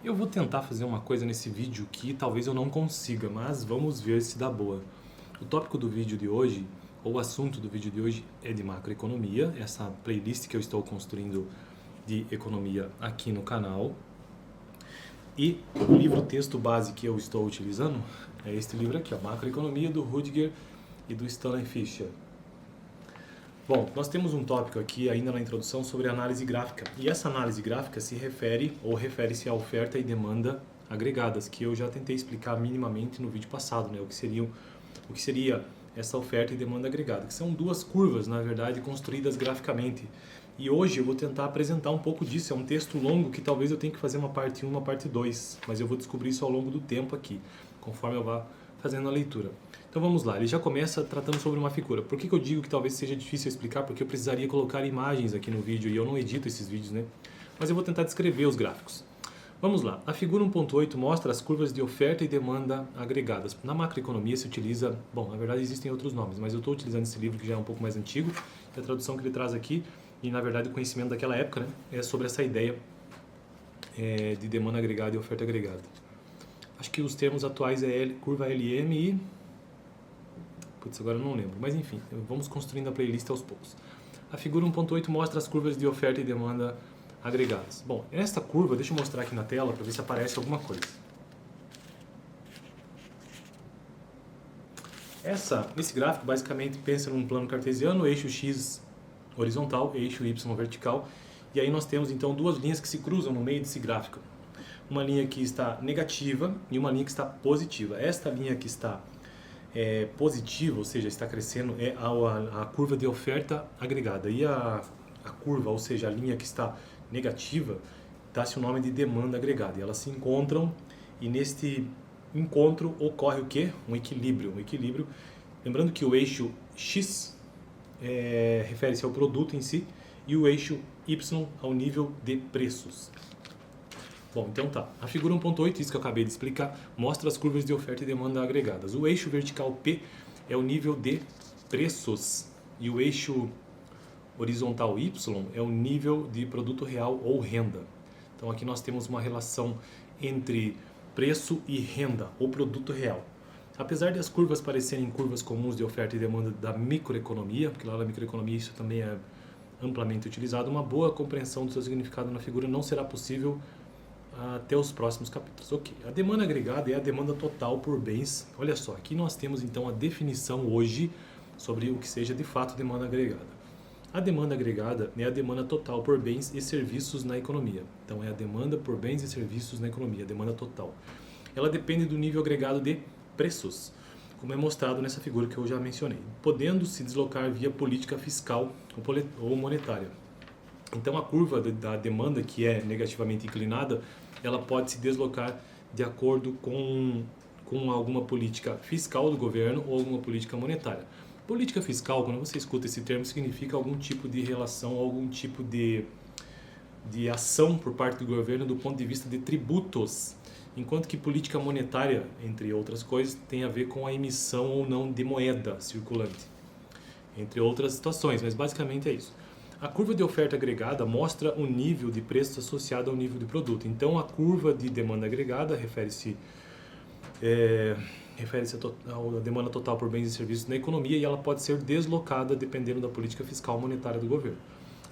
Eu vou tentar fazer uma coisa nesse vídeo que talvez eu não consiga, mas vamos ver se dá boa. O tópico do vídeo de hoje, ou o assunto do vídeo de hoje, é de macroeconomia, essa playlist que eu estou construindo de economia aqui no canal. E o livro-texto base que eu estou utilizando é este livro aqui, ó, Macroeconomia, do Rudiger e do Stanley Fischer. Bom, nós temos um tópico aqui ainda na introdução sobre análise gráfica. E essa análise gráfica se refere ou refere-se à oferta e demanda agregadas, que eu já tentei explicar minimamente no vídeo passado, né? O que seria essa oferta e demanda agregada, que são duas curvas, na verdade, construídas graficamente. E hoje eu vou tentar apresentar um pouco disso. É um texto longo que talvez eu tenha que fazer uma parte 1, uma parte 2, mas eu vou descobrir isso ao longo do tempo aqui, conforme eu vá fazendo a leitura. Então vamos lá, ele já começa tratando sobre uma figura. Por que eu digo que talvez seja difícil explicar? Porque eu precisaria colocar imagens aqui no vídeo e eu não edito esses vídeos, né? Mas eu vou tentar descrever os gráficos. Vamos lá, a figura 1.8 mostra as curvas de oferta e demanda agregadas. Na macroeconomia se utiliza, bom, na verdade existem outros nomes, mas eu estou utilizando esse livro que já é um pouco mais antigo, e a tradução que ele traz aqui, e na verdade o conhecimento daquela época, né, é sobre essa ideia de demanda agregada e oferta agregada. Acho que os termos atuais é curva LM e... Putz, agora eu não lembro, mas enfim, vamos construindo a playlist aos poucos. A figura 1.8 mostra as curvas de oferta e demanda agregadas. Bom, esta curva, deixa eu mostrar aqui na tela para ver se aparece alguma coisa. Esse gráfico basicamente pensa num plano cartesiano, eixo X horizontal, eixo Y vertical, e aí nós temos então duas linhas que se cruzam no meio desse gráfico. Uma linha que está negativa e uma linha que está positiva. Esta linha que está positiva, ou seja, está crescendo, é a curva de oferta agregada. E a curva, ou seja, a linha que está negativa, dá-se o nome de demanda agregada. E elas se encontram, e neste encontro ocorre o quê? Um equilíbrio. Lembrando que o eixo X refere-se ao produto em si, e o eixo Y ao nível de preços. Bom, então tá. A figura 1.8, isso que eu acabei de explicar, mostra as curvas de oferta e demanda agregadas. O eixo vertical P é o nível de preços e o eixo horizontal Y é o nível de produto real ou renda. Então aqui nós temos uma relação entre preço e renda, ou produto real. Apesar de as curvas parecerem curvas comuns de oferta e demanda da microeconomia, porque lá na microeconomia isso também é amplamente utilizado, uma boa compreensão do seu significado na figura não será possível até os próximos capítulos. Ok, a demanda agregada é a demanda total por bens. Olha só, aqui nós temos então a definição hoje sobre o que seja de fato demanda agregada. A demanda agregada é a demanda total por bens e serviços na economia. Então é a demanda por bens e serviços na economia, a demanda total. Ela depende do nível agregado de preços, como é mostrado nessa figura que eu já mencionei, podendo se deslocar via política fiscal ou monetária. Então a curva da demanda, que é negativamente inclinada, ela pode se deslocar de acordo com alguma política fiscal do governo ou alguma política monetária. Política fiscal, quando você escuta esse termo, significa algum tipo de relação, algum tipo de ação por parte do governo do ponto de vista de tributos, enquanto que política monetária, entre outras coisas, tem a ver com a emissão ou não de moeda circulante, entre outras situações, mas basicamente é isso. A curva de oferta agregada mostra o nível de preço associado ao nível de produto. Então, a curva de demanda agregada refere-se à demanda total por bens e serviços na economia e ela pode ser deslocada dependendo da política fiscal monetária do governo.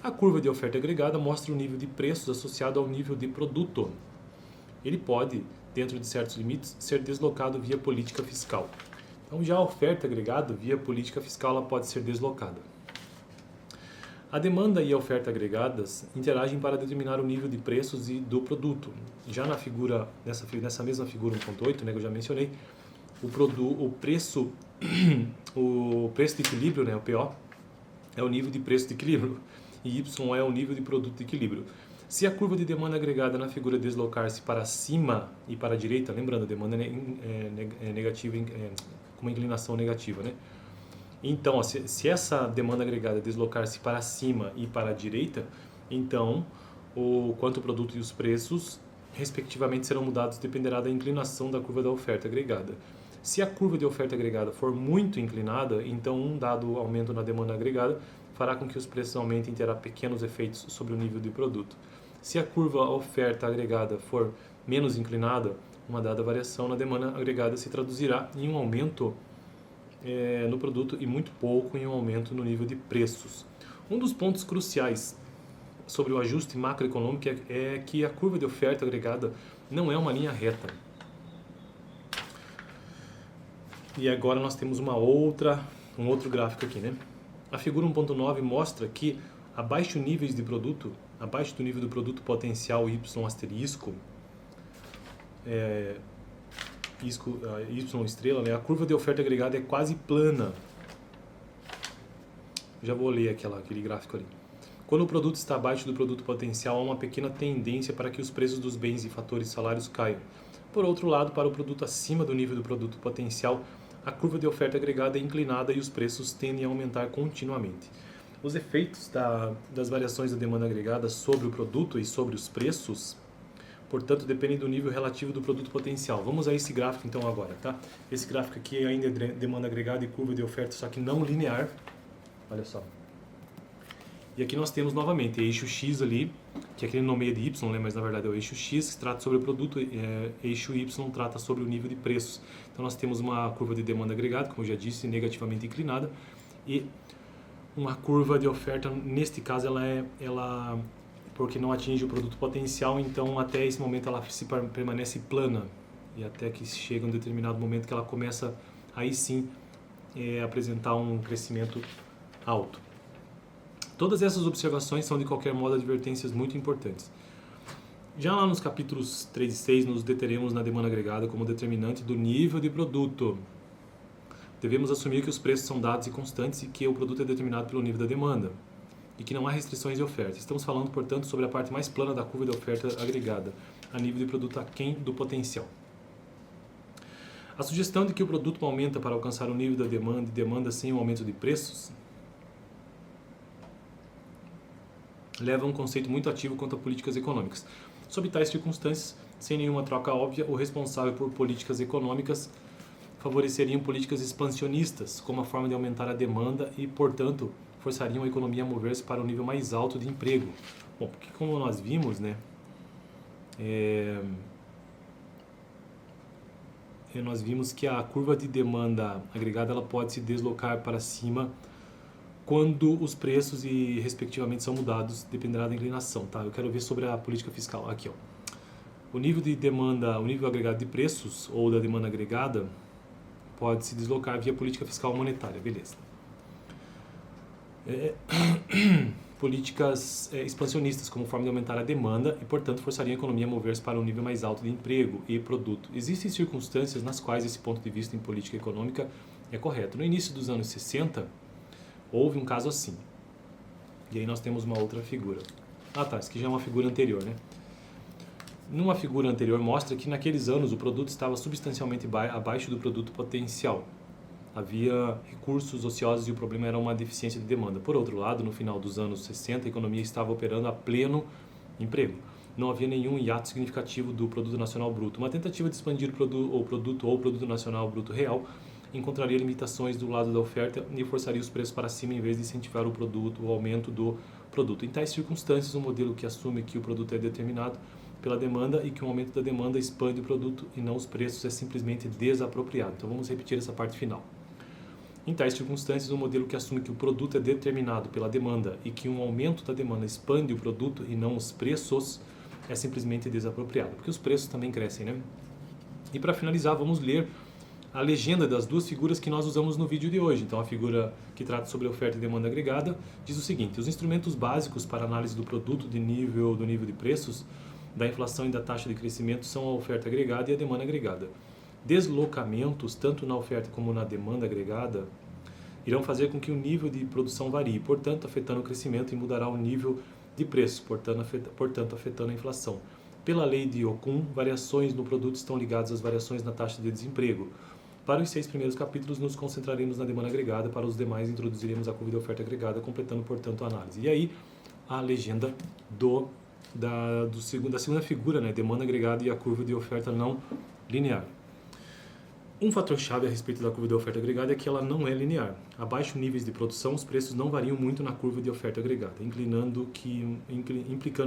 A curva de oferta agregada mostra o nível de preços associado ao nível de produto. Ele pode, dentro de certos limites, ser deslocado via política fiscal. Então, já a oferta agregada via política fiscal ela pode ser deslocada. A demanda e a oferta agregadas interagem para determinar o nível de preços e do produto. Já na figura, nessa mesma figura 1.8, né, que eu já mencionei, o preço de equilíbrio, né, o PO, é o nível de preço de equilíbrio e Y é o nível de produto de equilíbrio. Se a curva de demanda agregada na figura deslocar-se para cima e para a direita, lembrando, a demanda é negativa, com uma inclinação negativa, né? Então, se essa demanda agregada deslocar-se para cima e para a direita, então quanto o produto e os preços, respectivamente, serão mudados dependerá da inclinação da curva da oferta agregada. Se a curva de oferta agregada for muito inclinada, então um dado aumento na demanda agregada fará com que os preços aumentem e terá pequenos efeitos sobre o nível de produto. Se a curva oferta agregada for menos inclinada, uma dada variação na demanda agregada se traduzirá em um aumento no produto e muito pouco em um aumento no nível de preços. Um dos pontos cruciais sobre o ajuste macroeconômico é que a curva de oferta agregada não é uma linha reta. E agora nós temos um outro gráfico aqui, né? A figura 1.9 mostra que abaixo do nível do produto potencial Y asterisco, Y estrela, né? A curva de oferta agregada é quase plana. Já vou ler aquele gráfico ali. Quando o produto está abaixo do produto potencial, há uma pequena tendência para que os preços dos bens e fatores salários caiam. Por outro lado, para o produto acima do nível do produto potencial, a curva de oferta agregada é inclinada e os preços tendem a aumentar continuamente. Os efeitos das variações da demanda agregada sobre o produto e sobre os preços, portanto, dependem do nível relativo do produto potencial. Vamos a esse gráfico então agora, tá? Esse gráfico aqui ainda é demanda agregada e curva de oferta, só que não linear. Olha só. E aqui nós temos novamente eixo X ali, que aquele nomeia de Y, né? Mas na verdade é o eixo X que trata sobre o produto, eixo Y trata sobre o nível de preços. Então nós temos uma curva de demanda agregada, como eu já disse, negativamente inclinada, e uma curva de oferta, neste caso ela porque não atinge o produto potencial, então até esse momento ela permanece plana, e até que chega um determinado momento que ela começa aí sim apresentar um crescimento alto. Todas essas observações são de qualquer modo advertências muito importantes. Já lá nos capítulos 3 e 6 nos deteremos na demanda agregada como determinante do nível de produto. Devemos assumir que os preços são dados e constantes e que o produto é determinado pelo nível da demanda e que não há restrições de oferta. Estamos falando, portanto, sobre a parte mais plana da curva de oferta agregada, a nível de produto aquém do potencial. A sugestão de que o produto aumenta para alcançar o nível da demanda e demanda sem o aumento de preços leva a um conceito muito ativo quanto a políticas econômicas. Sob tais circunstâncias, sem nenhuma troca óbvia, o responsável por políticas econômicas favoreceriam políticas expansionistas como a forma de aumentar a demanda e, portanto, forçariam a economia a mover-se para um nível mais alto de emprego. Bom, porque como nós vimos, né, nós vimos que a curva de demanda agregada ela pode se deslocar para cima quando os preços e respectivamente são mudados, dependerá da inclinação, tá? Eu quero ver sobre a política fiscal aqui, ó. O nível de demanda, o nível agregado de preços ou da demanda agregada pode se deslocar via política fiscal monetária, beleza? Políticas expansionistas como forma de aumentar a demanda e, portanto, forçariam a economia a mover-se para um nível mais alto de emprego e produto. Existem circunstâncias nas quais esse ponto de vista em política econômica é correto. No início dos anos 60, houve um caso assim. E aí nós temos uma outra figura. Ah tá, isso aqui já é uma figura anterior, né? Numa figura anterior mostra que naqueles anos o produto estava substancialmente abaixo do produto potencial. Havia recursos ociosos e o problema era uma deficiência de demanda. Por outro lado, no final dos anos 60, a economia estava operando a pleno emprego. Não havia nenhum hiato significativo do produto nacional bruto. Uma tentativa de expandir o produto nacional bruto real encontraria limitações do lado da oferta e forçaria os preços para cima em vez de incentivar o aumento do produto. Em tais circunstâncias, um modelo que assume que o produto é determinado pela demanda e que um aumento da demanda expande o produto e não os preços é simplesmente desapropriado. Então vamos repetir essa parte final. Em tais circunstâncias, um modelo que assume que o produto é determinado pela demanda e que um aumento da demanda expande o produto e não os preços é simplesmente desapropriado, porque os preços também crescem, né? E para finalizar, vamos ler a legenda das duas figuras que nós usamos no vídeo de hoje. Então, a figura que trata sobre a oferta e demanda agregada diz o seguinte: os instrumentos básicos para análise do produto do nível de preços, da inflação e da taxa de crescimento são a oferta agregada e a demanda agregada. Deslocamentos, tanto na oferta como na demanda agregada, irão fazer com que o nível de produção varie, portanto, afetando o crescimento e mudará o nível de preços, portanto, afetando a inflação. Pela lei de Okun, variações no produto estão ligadas às variações na taxa de desemprego. Para os 6 primeiros capítulos, nos concentraremos na demanda agregada, para os demais, introduziremos a curva de oferta agregada, completando, portanto, a análise. E aí, a legenda da segunda figura, né, demanda agregada e a curva de oferta não linear. Um fator-chave a respeito da curva de oferta agregada é que ela não é linear. A baixos níveis de produção, os preços não variam muito na curva de oferta agregada, implicando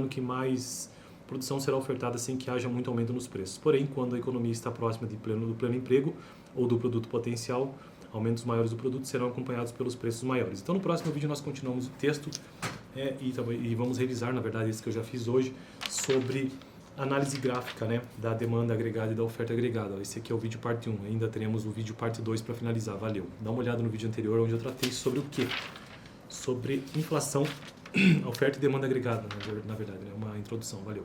que mais produção será ofertada sem que haja muito aumento nos preços. Porém, quando a economia está próxima do pleno emprego ou do produto potencial, aumentos maiores do produto serão acompanhados pelos preços maiores. Então, no próximo vídeo nós continuamos o texto e vamos revisar, na verdade, esse que eu já fiz hoje, sobre análise gráfica, né, da demanda agregada e da oferta agregada. Esse aqui é o vídeo parte 1, ainda teremos o vídeo parte 2 para finalizar. Valeu! Dá uma olhada no vídeo anterior, onde eu tratei sobre o quê? Sobre inflação, oferta e demanda agregada, na verdade, né, uma introdução. Valeu!